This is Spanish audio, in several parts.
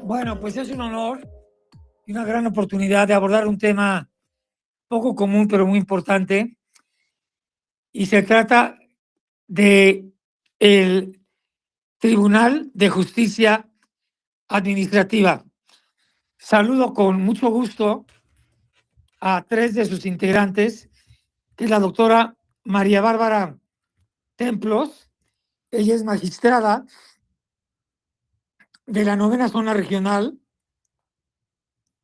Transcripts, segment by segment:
Bueno, pues es un honor y una gran oportunidad de abordar un tema poco común, pero muy importante. Y se trata de el Tribunal de Justicia Administrativa. Saludo con mucho gusto a tres de sus integrantes, que es la doctora María Bárbara Templos. Ella es magistrada de la 9ª Zona Regional,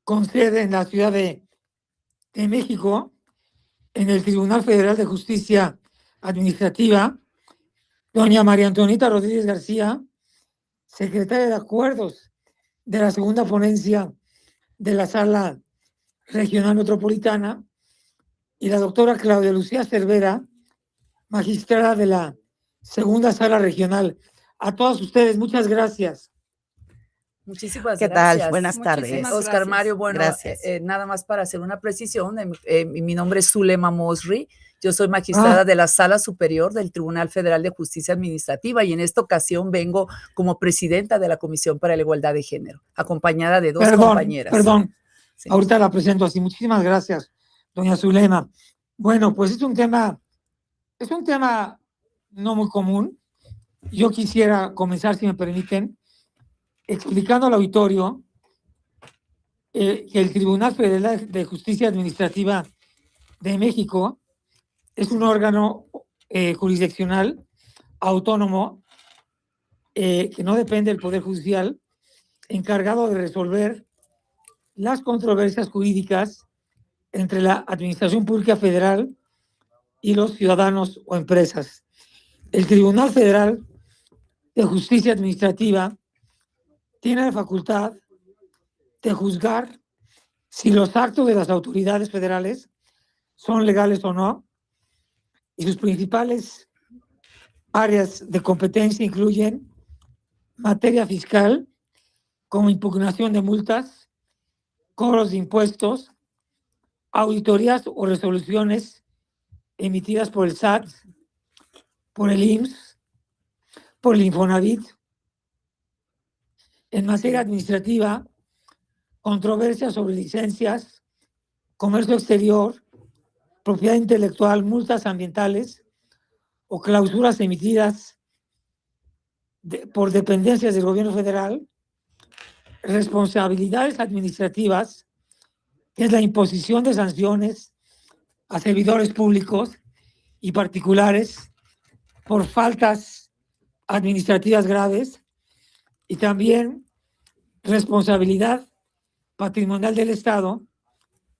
con sede en la Ciudad de México, en el Tribunal Federal de Justicia Administrativa. Doña María Antonieta Rodríguez García, secretaria de Acuerdos de la segunda ponencia de la Sala Regional Metropolitana, y la doctora Claudia Lucía Cervera, magistrada de la segunda Sala Regional. A todos ustedes, muchas gracias. Muchísimas ¿Qué gracias. tal? Buenas tardes. Oscar Mario, bueno, nada más para hacer una precisión, mi nombre es Zulema Mosri, yo soy magistrada de la Sala Superior del Tribunal Federal de Justicia Administrativa y en esta ocasión vengo como presidenta de la Comisión para la Igualdad de Género, acompañada de dos compañeras. Sí. Ahorita la presento así. Muchísimas gracias, doña Zulema. Bueno, pues es un tema no muy común. Yo quisiera comenzar, si me permiten, explicando al auditorio que el Tribunal Federal de Justicia Administrativa de México es un órgano jurisdiccional autónomo que no depende del Poder Judicial, encargado de resolver las controversias jurídicas entre la Administración Pública Federal y los ciudadanos o empresas. El Tribunal Federal de Justicia Administrativa tiene la facultad de juzgar si los actos de las autoridades federales son legales o no, y sus principales áreas de competencia incluyen materia fiscal, como impugnación de multas, cobros de impuestos, auditorías o resoluciones emitidas por el SAT, por el IMSS, por el Infonavit. En materia administrativa, controversias sobre licencias, comercio exterior, propiedad intelectual, multas ambientales o clausuras emitidas por dependencias del gobierno federal, responsabilidades administrativas, que es la imposición de sanciones a servidores públicos y particulares por faltas administrativas graves, y también responsabilidad patrimonial del Estado,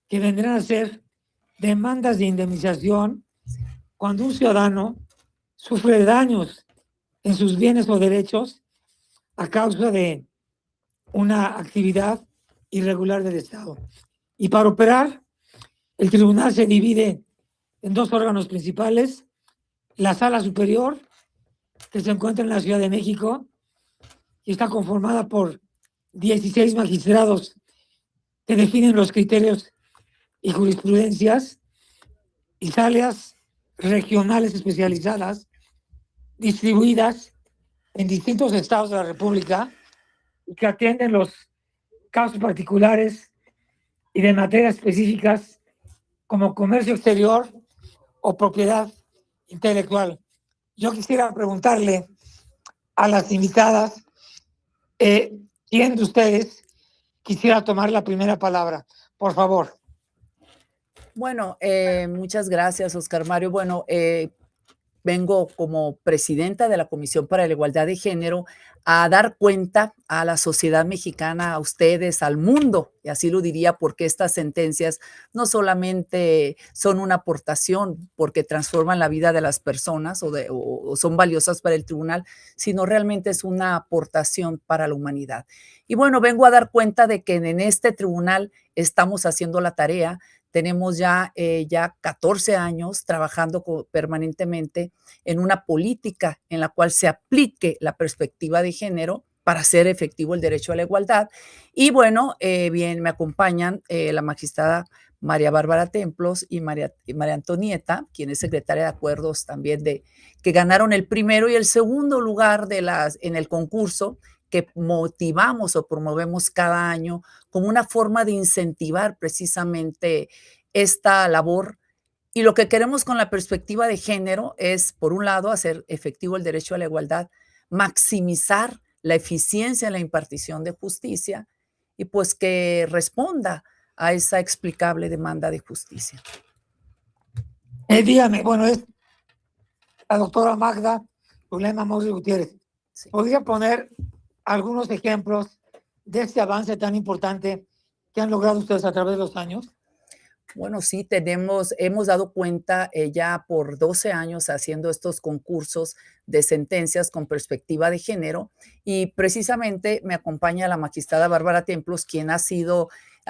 que vendrán a ser demandas de indemnización cuando un ciudadano sufre daños en sus bienes o derechos a causa de una actividad irregular del Estado. Y para operar, el tribunal se divide en dos órganos principales: la Sala Superior, que se encuentra en la Ciudad de México y está conformada por 16 magistrados que definen los criterios y jurisprudencias, y salas regionales especializadas distribuidas en distintos estados de la República y que atienden los casos particulares y de materias específicas como comercio exterior o propiedad intelectual. Yo quisiera preguntarle a las invitadas, ¿quién de ustedes quisiera tomar la primera palabra? Por favor. Bueno, muchas gracias, Oscar Mario. Bueno, vengo como presidenta de la Comisión para la Igualdad de Género a dar cuenta a la sociedad mexicana, a ustedes, al mundo, y así lo diría, porque estas sentencias no solamente son una aportación porque transforman la vida de las personas o son valiosas para el tribunal, sino realmente es una aportación para la humanidad. Y bueno, vengo a dar cuenta de que en este tribunal estamos haciendo la tarea. Tenemos ya 14 años trabajando permanentemente en una política en la cual se aplique la perspectiva de género para hacer efectivo el derecho a la igualdad. Y bueno, bien, me acompañan la magistrada María Bárbara Templos y María Antonieta, quien es secretaria de Acuerdos también, que ganaron el primero y el segundo lugar en el concurso que motivamos o promovemos cada año como una forma de incentivar precisamente esta labor. Y lo que queremos con la perspectiva de género es, por un lado, hacer efectivo el derecho a la igualdad, maximizar la eficiencia en la impartición de justicia y pues que responda a esa explicable demanda de justicia. Dígame, bueno, es la doctora Magda Zulema Mosri Gutiérrez. Sí. ¿Podría poner algunos ejemplos de este avance tan importante que han logrado ustedes a través de los años? Bueno, sí, hemos dado cuenta ya por 12 años haciendo estos concursos de sentencias con perspectiva de género y precisamente me acompaña la magistrada Bárbara Templos, quien ha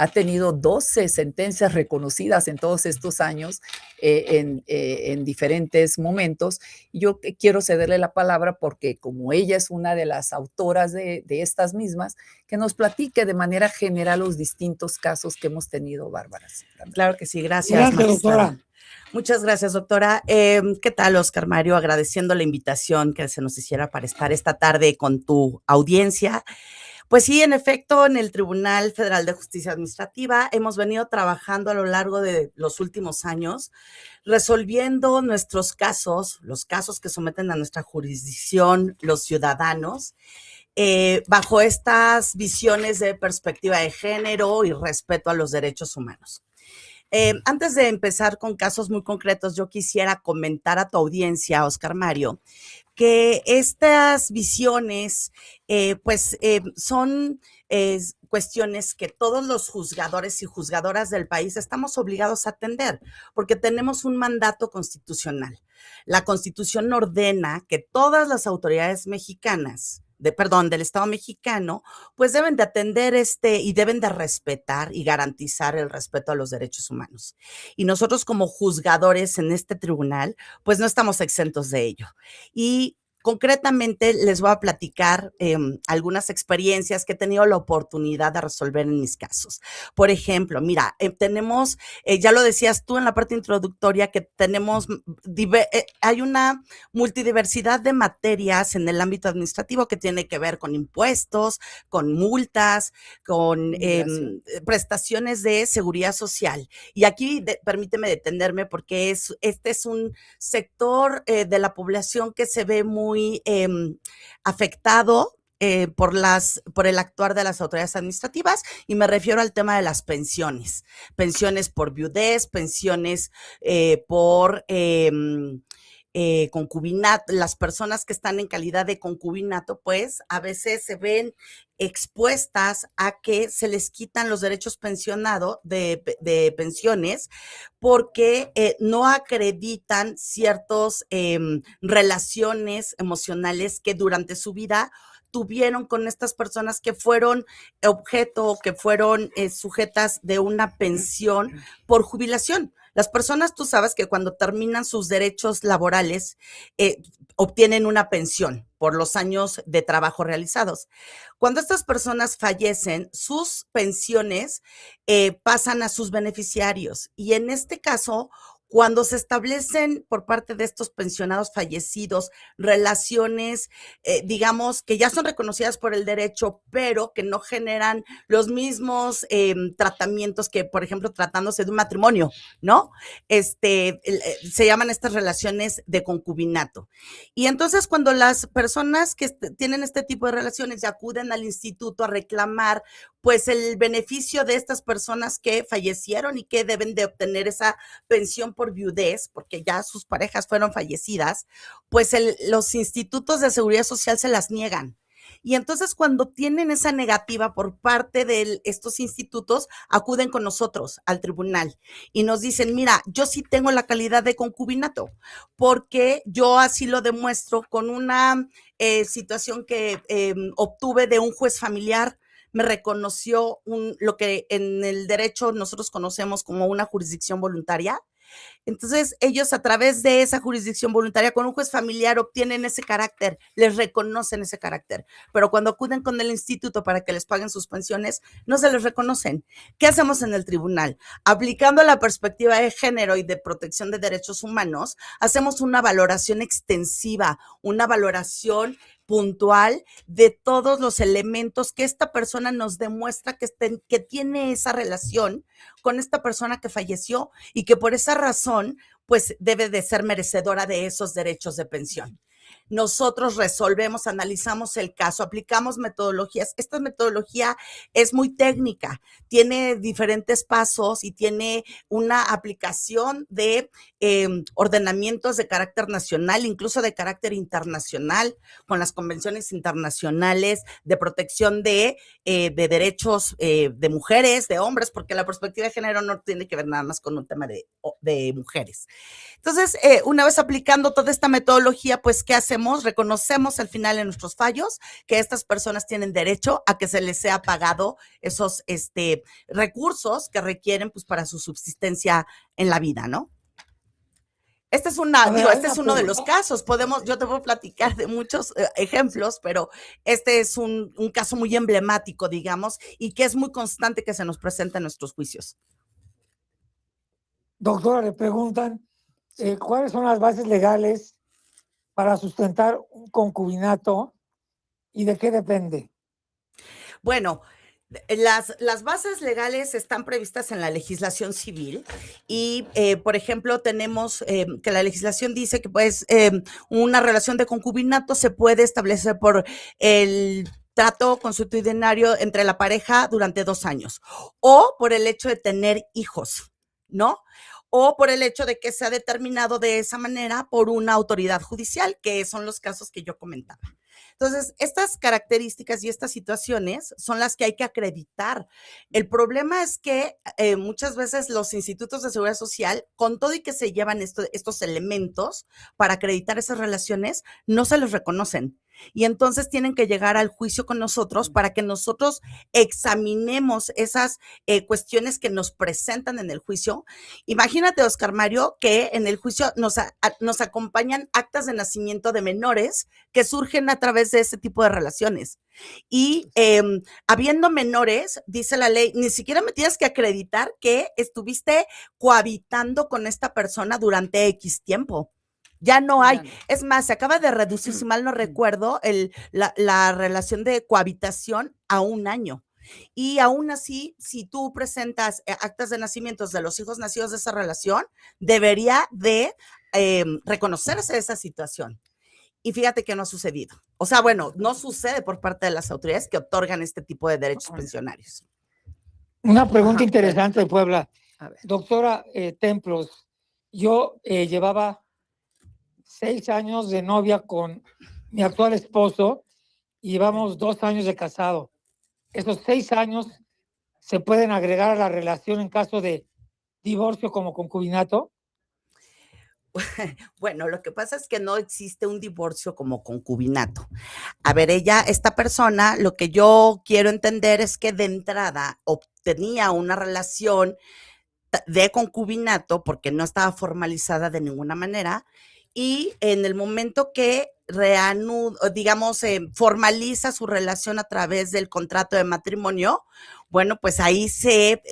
tenido 12 sentencias reconocidas en todos estos años en diferentes momentos. Yo quiero cederle la palabra porque como ella es una de las autoras de estas mismas, que nos platique de manera general los distintos casos que hemos tenido, Bárbara. Claro que sí, gracias, Gracias, magistrada. doctora. Muchas gracias, doctora. ¿Qué tal, Oscar Mario? Agradeciendo la invitación que se nos hiciera para estar esta tarde con tu audiencia. Pues sí, en efecto, en el Tribunal Federal de Justicia Administrativa hemos venido trabajando a lo largo de los últimos años, resolviendo nuestros casos, los casos que someten a nuestra jurisdicción los ciudadanos, bajo estas visiones de perspectiva de género y respeto a los derechos humanos. Antes de empezar con casos muy concretos, yo quisiera comentar a tu audiencia, Oscar Mario, que estas visiones, son cuestiones que todos los juzgadores y juzgadoras del país estamos obligados a atender, porque tenemos un mandato constitucional. La Constitución ordena que todas las autoridades mexicanas, del Estado mexicano, pues deben de atender y deben de respetar y garantizar el respeto a los derechos humanos. Y nosotros como juzgadores en este tribunal, pues no estamos exentos de ello. Y concretamente les voy a platicar algunas experiencias que he tenido la oportunidad de resolver en mis casos. Por ejemplo, mira, tenemos, ya lo decías tú en la parte introductoria, que tenemos, hay una multidiversidad de materias en el ámbito administrativo que tiene que ver con impuestos, con multas, con prestaciones de seguridad social. Y aquí permíteme detenerme porque este es un sector de la población que se ve muy afectado por el actuar de las autoridades administrativas, y me refiero al tema de las pensiones por viudez, pensiones por concubinato. Las personas que están en calidad de concubinato, pues a veces se ven expuestas a que se les quitan los derechos de pensiones porque no acreditan ciertas relaciones emocionales que durante su vida tuvieron con estas personas que fueron objeto, que fueron sujetas de una pensión por jubilación. Las personas, tú sabes que cuando terminan sus derechos laborales, obtienen una pensión por los años de trabajo realizados. Cuando estas personas fallecen, sus pensiones pasan a sus beneficiarios. Y en este caso, cuando se establecen por parte de estos pensionados fallecidos relaciones, digamos, que ya son reconocidas por el derecho, pero que no generan los mismos tratamientos que, por ejemplo, tratándose de un matrimonio, ¿no? Se llaman estas relaciones de concubinato. Y entonces, cuando las personas que tienen este tipo de relaciones y acuden al instituto a reclamar, pues, el beneficio de estas personas que fallecieron y que deben de obtener esa pensión por viudez, porque ya sus parejas fueron fallecidas, pues los institutos de seguridad social se las niegan. Y entonces cuando tienen esa negativa por parte de estos institutos, acuden con nosotros al tribunal y nos dicen, mira, yo sí tengo la calidad de concubinato, porque yo así lo demuestro con una situación que obtuve de un juez familiar. Me reconoció lo que en el derecho nosotros conocemos como una jurisdicción voluntaria. Entonces, ellos a través de esa jurisdicción voluntaria con un juez familiar obtienen ese carácter, les reconocen ese carácter, pero cuando acuden con el instituto para que les paguen sus pensiones, no se les reconocen. ¿Qué hacemos en el tribunal? Aplicando la perspectiva de género y de protección de derechos humanos, hacemos una valoración extensiva, una valoración puntual de todos los elementos que esta persona nos demuestra que tiene esa relación con esta persona que falleció y que por esa razón pues debe de ser merecedora de esos derechos de pensión. Nosotros resolvemos, analizamos el caso, aplicamos metodologías. Esta metodología es muy técnica, tiene diferentes pasos y tiene una aplicación de ordenamientos de carácter nacional, incluso de carácter internacional, con las convenciones internacionales de protección de derechos de mujeres, de hombres, porque la perspectiva de género no tiene que ver nada más con un tema de mujeres. Entonces, una vez aplicando toda esta metodología, pues, ¿qué hacemos? Reconocemos al final en nuestros fallos que estas personas tienen derecho a que se les sea pagado esos recursos que requieren pues, para su subsistencia en la vida, ¿no? Este es uno de los casos. Yo te puedo platicar de muchos ejemplos, pero este es un caso muy emblemático, digamos, y que es muy constante que se nos presenta en nuestros juicios. Doctora, le preguntan, ¿cuáles son las bases legales para sustentar un concubinato y de qué depende? Bueno, las bases legales están previstas en la legislación civil y, por ejemplo, tenemos que la legislación dice que pues una relación de concubinato se puede establecer por el trato consuetudinario entre la pareja durante 2 años o por el hecho de tener hijos, ¿no? O por el hecho de que sea determinado de esa manera por una autoridad judicial, que son los casos que yo comentaba. Entonces, estas características y estas situaciones son las que hay que acreditar. El problema es que muchas veces los institutos de seguridad social, con todo y que se llevan estos elementos para acreditar esas relaciones, no se los reconocen. Y entonces tienen que llegar al juicio con nosotros para que nosotros examinemos esas cuestiones que nos presentan en el juicio. Imagínate, Oscar Mario, que en el juicio nos acompañan actas de nacimiento de menores que surgen a través de ese tipo de relaciones. Y habiendo menores, dice la ley, ni siquiera me tienes que acreditar que estuviste cohabitando con esta persona durante X tiempo. Ya no hay. Es más, se acaba de reducir, si mal no recuerdo, la relación de cohabitación a 1 año. Y aún así, si tú presentas actas de nacimientos de los hijos nacidos de esa relación, debería de reconocerse esa situación. Y fíjate que no ha sucedido. O sea, bueno, no sucede por parte de las autoridades que otorgan este tipo de derechos pensionarios. Una pregunta interesante de Puebla. Doctora Templos, yo llevaba 6 años de novia con mi actual esposo y llevamos 2 años de casado. Esos 6 años se pueden agregar a la relación en caso de divorcio como concubinato. Bueno, lo que pasa es que no existe un divorcio como concubinato. A ver, esta persona, lo que yo quiero entender es que de entrada obtenía una relación de concubinato porque no estaba formalizada de ninguna manera y en el momento que formaliza su relación a través del contrato de matrimonio, bueno, pues ahí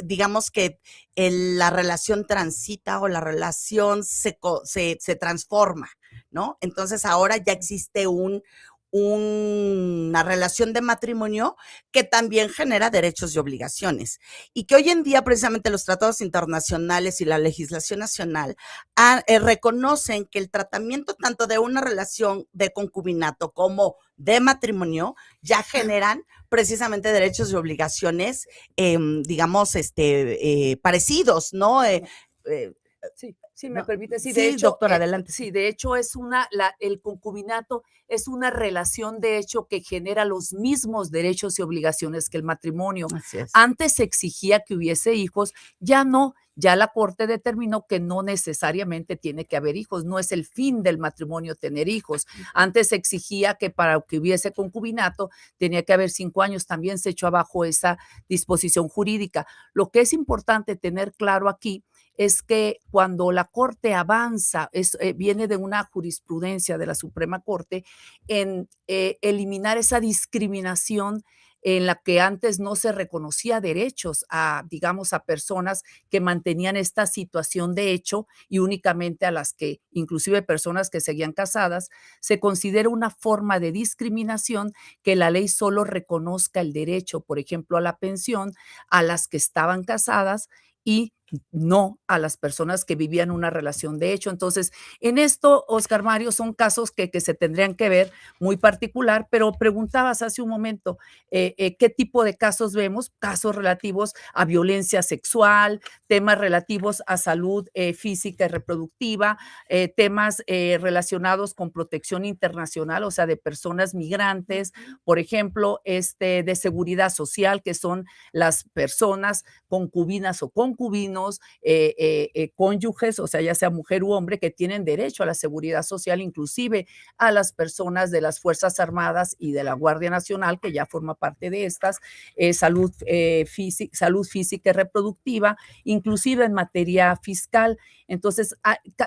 digamos que la relación transita o la relación se transforma, ¿no? Entonces ahora ya existe una relación de matrimonio que también genera derechos y obligaciones y que hoy en día precisamente los tratados internacionales y la legislación nacional reconocen que el tratamiento tanto de una relación de concubinato como de matrimonio ya generan precisamente derechos y obligaciones, digamos, parecidos, ¿no? Sí, me permite. Sí, de hecho, doctora, adelante. Sí, de hecho el concubinato es una relación de hecho que genera los mismos derechos y obligaciones que el matrimonio. Así es. Antes se exigía que hubiese hijos, ya no. Ya la Corte determinó que no necesariamente tiene que haber hijos, no es el fin del matrimonio tener hijos. Antes se exigía que para que hubiese concubinato tenía que haber 5 años, también se echó abajo esa disposición jurídica. Lo que es importante tener claro aquí es que cuando la Corte avanza, viene de una jurisprudencia de la Suprema Corte en eliminar esa discriminación en la que antes no se reconocía derechos a, digamos, a personas que mantenían esta situación de hecho y únicamente a las que, inclusive personas que seguían casadas, se considera una forma de discriminación que la ley solo reconozca el derecho, por ejemplo, a la pensión a las que estaban casadas y no a las personas que vivían una relación de hecho. Entonces, en esto, Oscar Mario, son casos que se tendrían que ver muy particular, pero preguntabas hace un momento, ¿qué tipo de casos vemos? Casos relativos a violencia sexual, temas relativos a salud física y reproductiva, temas relacionados con protección internacional, o sea, de personas migrantes, por ejemplo, de seguridad social, que son las personas concubinas o concubinos, cónyuges, o sea, ya sea mujer u hombre, que tienen derecho a la seguridad social, inclusive a las personas de las Fuerzas Armadas y de la Guardia Nacional, que ya forma parte de estas, salud física y reproductiva, inclusive en materia fiscal. Entonces,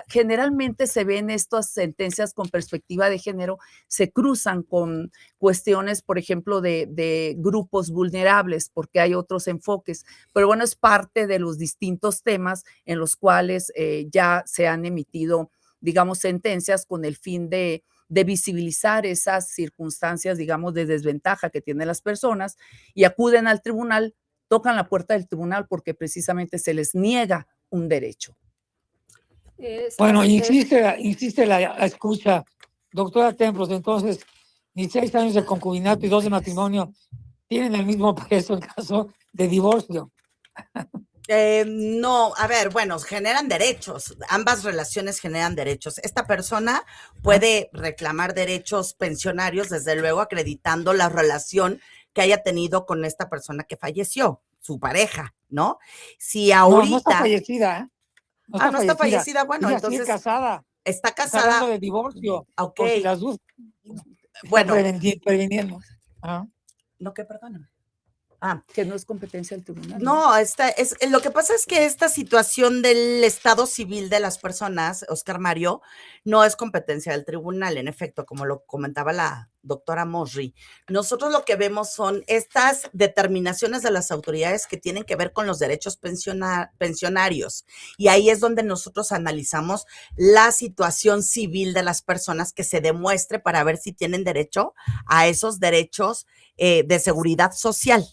generalmente se ven estas sentencias con perspectiva de género, se cruzan con cuestiones, por ejemplo, de grupos vulnerables, porque hay otros enfoques, pero bueno, es parte de los distintos temas en los cuales ya se han emitido, digamos, sentencias con el fin de visibilizar esas circunstancias, digamos, de desventaja que tienen las personas y acuden al tribunal, tocan la puerta del tribunal porque precisamente se les niega un derecho. Bueno, insiste la escucha, doctora Templos, entonces, 16 años de concubinato y 2 de matrimonio tienen el mismo peso en caso de divorcio. No, a ver, bueno, generan derechos, ambas relaciones generan derechos. Esta persona puede reclamar derechos pensionarios, desde luego, acreditando la relación que haya tenido con esta persona que falleció, su pareja, ¿no? Si ahorita... No está fallecida, ¿eh? No está fallecida, bueno, ella entonces... Sí casada. Está Está casada. hablando de divorcio. Ok. Por si las dudas. Bueno. Previniendo. No, que perdóname. Que no es competencia del tribunal. No, lo que pasa es que esta situación del estado civil de las personas, Oscar Mario, no es competencia del tribunal, en efecto, como lo comentaba la doctora Mosri. Nosotros lo que vemos son estas determinaciones de las autoridades que tienen que ver con los derechos pensionarios. Y ahí es donde nosotros analizamos la situación civil de las personas, que se demuestre para ver si tienen derecho a esos derechos de seguridad social,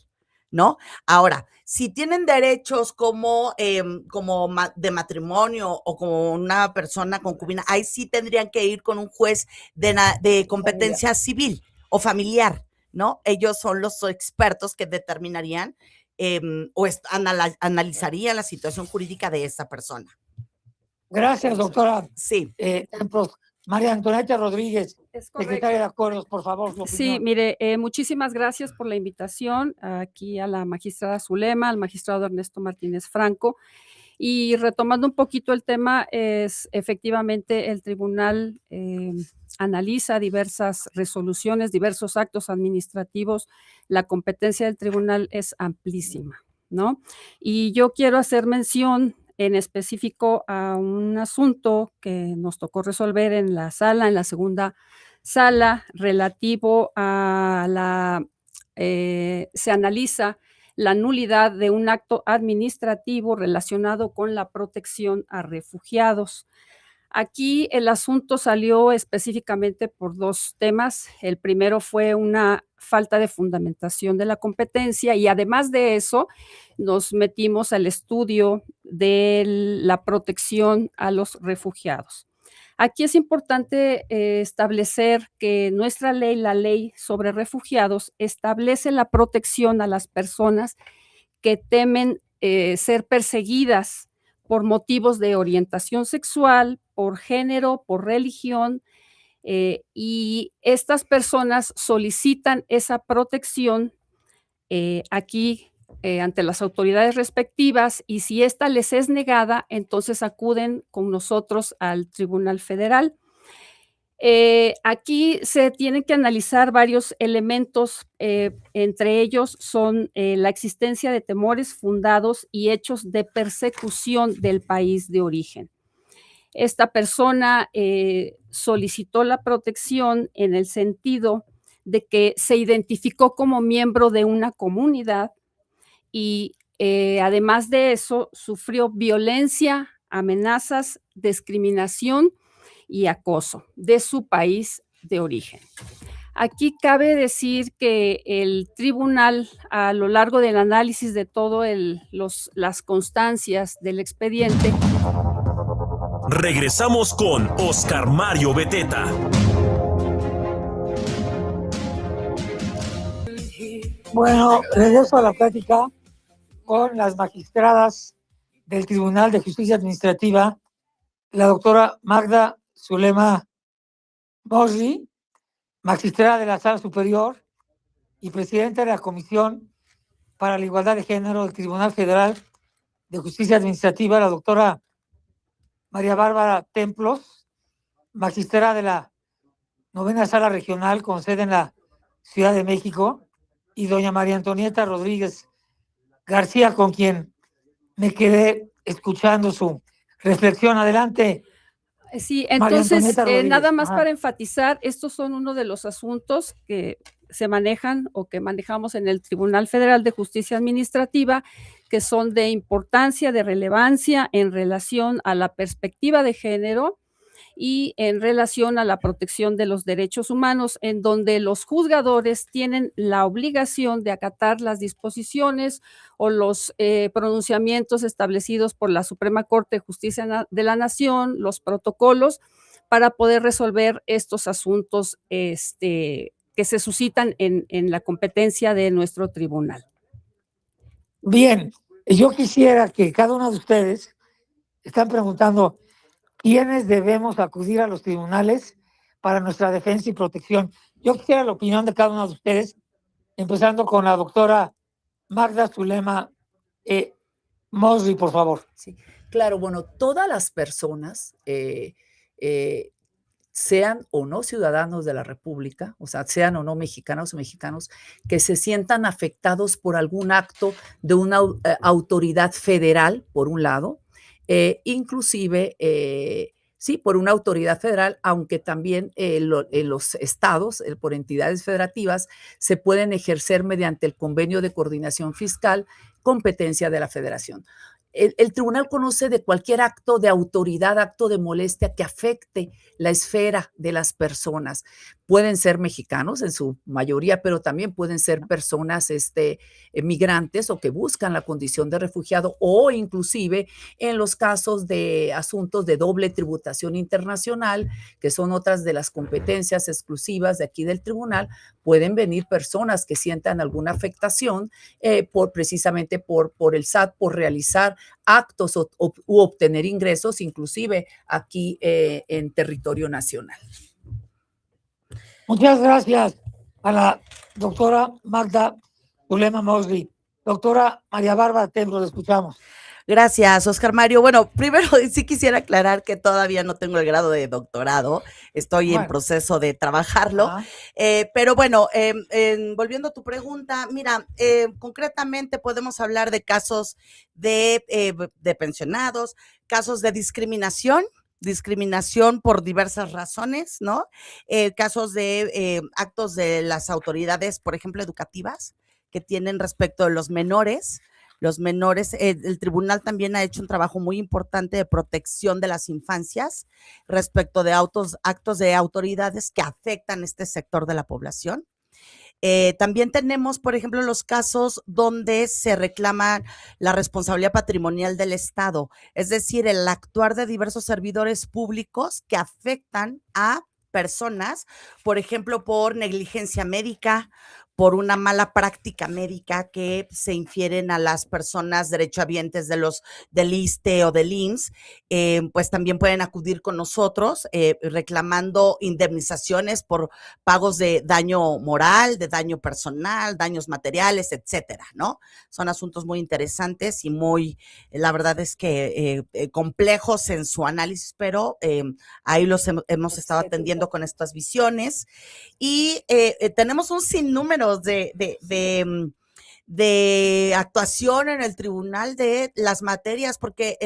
¿no? Ahora, si tienen derechos como de matrimonio o como una persona concubina, ahí sí tendrían que ir con un juez de competencia civil o familiar, ¿no? Ellos son los expertos que determinarían o analizarían la situación jurídica de esa persona. Gracias, doctora. Sí. María Antonieta Rodríguez, secretaria de Acuerdos, por favor, su opinión. Sí, mire, muchísimas gracias por la invitación aquí a la magistrada Zulema, al magistrado Ernesto Martínez Franco. Y retomando un poquito el tema, efectivamente el tribunal analiza diversas resoluciones, diversos actos administrativos. La competencia del tribunal es amplísima, ¿no? Y yo quiero hacer mención en específico a un asunto que nos tocó resolver en la segunda sala, relativo a se analiza la nulidad de un acto administrativo relacionado con la protección a refugiados. Aquí el asunto salió específicamente por 2 temas. El primero fue una falta de fundamentación de la competencia y además de eso nos metimos al estudio de la protección a los refugiados. Aquí es importante establecer que nuestra ley, la ley sobre refugiados, establece la protección a las personas que temen ser perseguidas por motivos de orientación sexual, por género, por religión, y estas personas solicitan esa protección aquí ante las autoridades respectivas, y si esta les es negada, entonces acuden con nosotros al Tribunal Federal. Aquí se tienen que analizar varios elementos, entre ellos son la existencia de temores fundados y hechos de persecución del país de origen. Esta persona solicitó la protección en el sentido de que se identificó como miembro de una comunidad y además de eso sufrió violencia, amenazas, discriminación y acoso de su país de origen. Aquí cabe decir que el tribunal, a lo largo del análisis de todo las constancias del expediente. Regresamos con Oscar Mario Beteta. Bueno, regreso a la plática con las magistradas del Tribunal de Justicia Administrativa, la doctora Magda Zulema Mosri, magistrada de la Sala Superior y presidenta de la Comisión para la Igualdad de Género del Tribunal Federal de Justicia Administrativa, la doctora María Bárbara Templos, magistrada de la 9ª Sala Regional con sede en la Ciudad de México, y doña María Antonieta Rodríguez García, con quien me quedé escuchando su reflexión. Adelante. Sí, María entonces, Antonieta Rodríguez. nada más Ajá. para enfatizar, estos son uno de los asuntos que se manejan o que manejamos en el Tribunal Federal de Justicia Administrativa, que son de importancia, de relevancia en relación a la perspectiva de género y en relación a la protección de los derechos humanos, en donde los juzgadores tienen la obligación de acatar las disposiciones o los pronunciamientos establecidos por la Suprema Corte de Justicia de la Nación, los protocolos, para poder resolver estos asuntos que se suscitan en la competencia de nuestro tribunal. Bien, yo quisiera que cada uno de ustedes están preguntando quiénes debemos acudir a los tribunales para nuestra defensa y protección. Yo quisiera la opinión de cada uno de ustedes, empezando con la doctora Magda Zulema Mosri, por favor. Sí, claro, bueno, todas las personas, sean o no ciudadanos de la República, o sea, sean o no mexicanos o mexicanos, que se sientan afectados por algún acto de una autoridad federal, por un lado, inclusive, sí, por una autoridad federal, aunque también en los estados, por entidades federativas, se pueden ejercer mediante el convenio de coordinación fiscal, competencia de la federación. El tribunal conoce de cualquier acto de autoridad, acto de molestia que afecte la esfera de las personas. Pueden ser mexicanos en su mayoría, pero también pueden ser personas migrantes o que buscan la condición de refugiado, o inclusive en los casos de asuntos de doble tributación internacional, que son otras de las competencias exclusivas de aquí del tribunal, pueden venir personas que sientan alguna afectación precisamente por el SAT, por realizar actos u obtener ingresos, inclusive aquí en territorio nacional. Muchas gracias a la doctora Magda Zulema Mosri. Doctora María Bárbara Templos, la escuchamos. Gracias, Oscar Mario. Bueno, primero sí quisiera aclarar que todavía no tengo el grado de doctorado, estoy en proceso de trabajarlo, pero bueno, volviendo a tu pregunta, mira, concretamente podemos hablar de casos de pensionados, casos de discriminación por diversas razones, ¿no? Casos de actos de las autoridades, por ejemplo, educativas, que tienen respecto de los menores. Los menores, el tribunal también ha hecho un trabajo muy importante de protección de las infancias respecto de actos de autoridades que afectan este sector de la población. También tenemos, por ejemplo, los casos donde se reclama la responsabilidad patrimonial del Estado, es decir, el actuar de diversos servidores públicos que afectan a personas, por ejemplo, por negligencia médica, por una mala práctica médica que se infieren a las personas derechohabientes del ISSSTE o del IMSS, pues también pueden acudir con nosotros reclamando indemnizaciones por pagos de daño moral, de daño personal, daños materiales, etcétera, ¿no? Son asuntos muy interesantes y la verdad es que complejos en su análisis, pero ahí los hemos estado atendiendo con estas visiones y tenemos un sinnúmero de de actuación en el tribunal de las materias, porque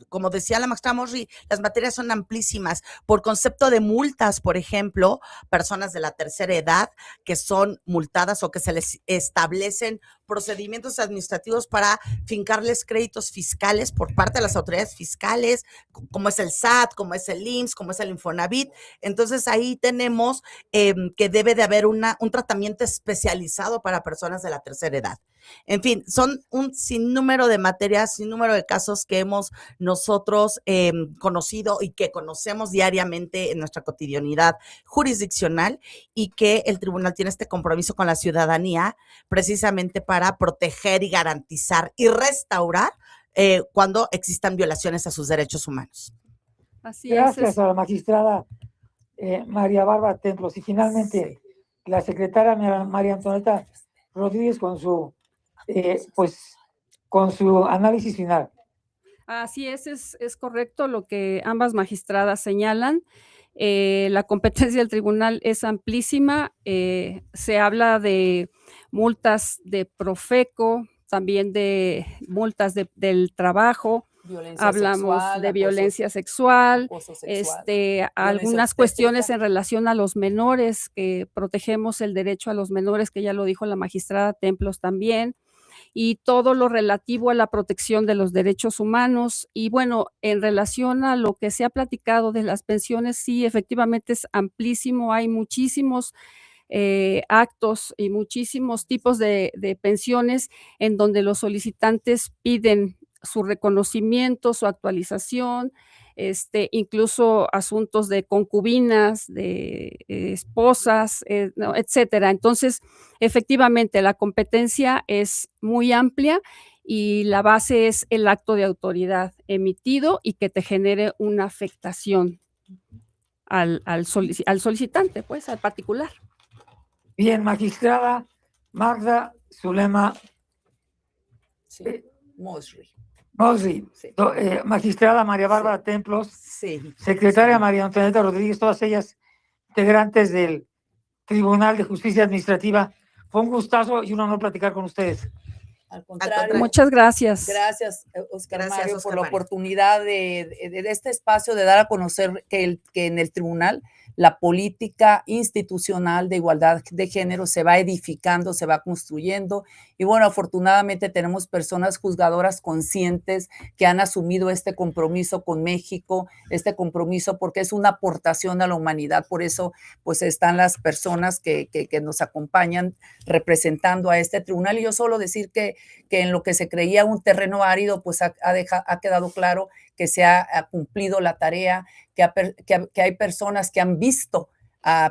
como decía la magistrada Mosri, las materias son amplísimas. Por concepto de multas, por ejemplo, personas de la tercera edad que son multadas o que se les establecen procedimientos administrativos para fincarles créditos fiscales por parte de las autoridades fiscales, como es el SAT, como es el IMSS, como es el Infonavit. Entonces ahí tenemos que debe de haber un tratamiento especializado para personas de la tercera edad. En fin, son un sinnúmero de materias, sinnúmero de casos que hemos nosotros conocido y que conocemos diariamente en nuestra cotidianidad jurisdiccional, y que el tribunal tiene este compromiso con la ciudadanía precisamente para proteger y garantizar y restaurar cuando existan violaciones a sus derechos humanos. Así Gracias a la magistrada María Bárbara Templos. Y finalmente, la secretaria María Antonieta Rodríguez con su análisis final. Así es correcto lo que ambas magistradas señalan. La competencia del tribunal es amplísima. Se habla de multas de Profeco, también de multas del trabajo. Hablamos de violencia sexual, algunas cuestiones en relación a los menores, que protegemos el derecho a los menores, que ya lo dijo la magistrada Templos también, y todo lo relativo a la protección de los derechos humanos. Y bueno, en relación a lo que se ha platicado de las pensiones, sí, efectivamente es amplísimo, hay muchísimos actos y muchísimos tipos de pensiones en donde los solicitantes piden su reconocimiento, su actualización, incluso asuntos de concubinas, de esposas, no, etcétera. Entonces, efectivamente, la competencia es muy amplia y la base es el acto de autoridad emitido y que te genere una afectación al solicitante, pues, al particular. Bien, magistrada Magda Zulema Mosri. Sí. Magistrada María Bárbara Templos, secretaria María Antonieta Rodríguez, todas ellas integrantes del Tribunal de Justicia Administrativa. Fue un gustazo y un honor platicar con ustedes. Al contrario. Muchas gracias. Gracias, Óscar Mario, por la oportunidad de este espacio de dar a conocer que en el tribunal la política institucional de igualdad de género se va edificando, se va construyendo. Y bueno, afortunadamente tenemos personas juzgadoras conscientes que han asumido este compromiso con México, este compromiso porque es una aportación a la humanidad. Por eso, pues están las personas que nos acompañan representando a este tribunal. Y yo solo decir que en lo que se creía un terreno árido, pues ha quedado claro que se ha cumplido la tarea, que hay personas que han visto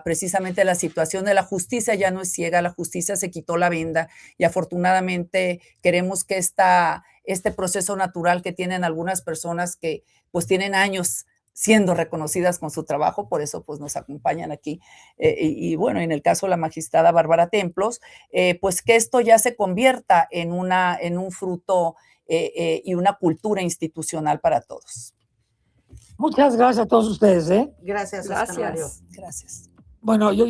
precisamente la situación de la justicia, ya no es ciega, la justicia se quitó la venda y afortunadamente queremos que este proceso natural que tienen algunas personas que pues tienen años siendo reconocidas con su trabajo, por eso pues nos acompañan aquí. Y bueno, en el caso de la magistrada Bárbara Templos, pues que esto ya se convierta en un fruto y una cultura institucional para todos. Muchas gracias a todos ustedes. Gracias, Óscar Mario. Gracias. Bueno, yo